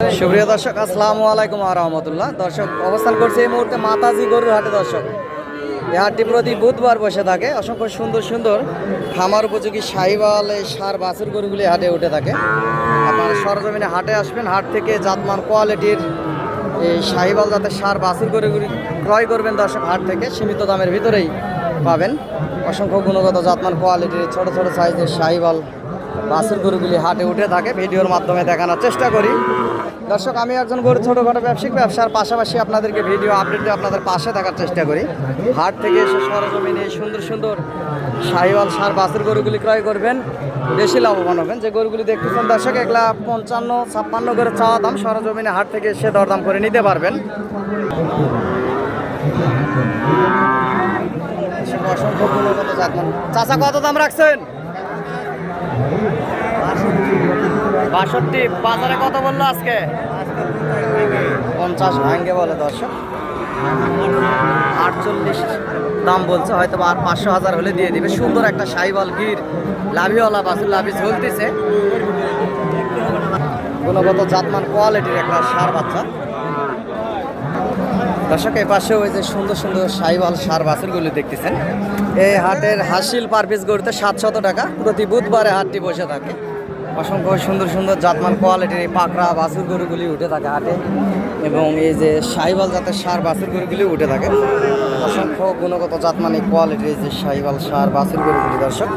সুপ্রিয় দর্শক, আসসালামু আলাইকুম ওয়া রাহমাতুল্লাহ। দর্শক, অবস্থান করছে এই মুহূর্তে মাতাজি গরুর হাটে। দর্শক, এই হাটটি প্রতি বুধবার বসে থাকে। অসংখ্য সুন্দর সুন্দর খামার উপযোগী সাহিওয়াল সার বাছুর গরুগুলি হাটে উঠে থাকে। আপনার সরজমিনে হাটে আসবেন, হাট থেকে জাতমান কোয়ালিটির এই সাহিওয়াল জাতের সার বাছুর গরুগুলি ক্রয় করবেন। দর্শক, হাট থেকে সীমিত দামের ভিতরেই পাবেন অসংখ্য গুণগত জাতমান কোয়ালিটির ছোট ছোট সাইজের সাহিওয়াল বাছুর গরুগুলি হাটে উঠে থাকে। ভিডিওর মাধ্যমে দেখানোর চেষ্টা করি। দর্শক, আমি একজন গরু ছোটোখাটো ব্যবসার পাশাপাশি আপনাদেরকে ভিডিও আপডেট দিয়ে আপনাদের পাশে থাকার চেষ্টা করি। হাট থেকে এসে সরজমিনে সুন্দর সুন্দর সাহিওয়াল সার বাছুর গরুগুলি ক্রয় করবেন, বেশি লাভবান হবেন। যে গরুগুলি দেখতেছেন দর্শক, 1,55,56 করে চাওয়া দাম। সরজমিনে হাট থেকে এসে দরদাম করে নিতে পারবেন। অসংখ্য গুণগত জাতমান। চাচা, কত দাম রাখছেন? 62। বাজারে কত বললো আজকে? 50 ভাঙ্গে বলে দর্শক। 48 দাম বলছে, হয়তো আর 500,000 হলে দিয়ে দিবে। সুন্দর একটা সাহিওয়াল গির লাভিওয়ালা বাছুর, লাভি ঝুলতেছে। গুণগত জাতমান কোয়ালিটির একটা সার বাচ্চা। দর্শক, এই পাশে ওই যে সুন্দর সুন্দর সাহিওয়াল সার বাছুরগুলি দেখতেছেন। এই হাটের হাসিল পার পিস গরুতে 700 টাকা। প্রতি বুধবারে হাটটি বসে থাকে। অসংখ্য সুন্দর সুন্দর জাতমান কোয়ালিটির এই পাকড়া বাছুর গরুগুলি উঠে থাকে হাটে, এবং এই যে সাহিওয়াল জাতের সার বাছুর গরুগুলি উঠে থাকে। অসংখ্য গুণগত জাতমান এই কোয়ালিটির এই যে সাহিওয়াল সার বাছুর গরুগুলি দর্শক।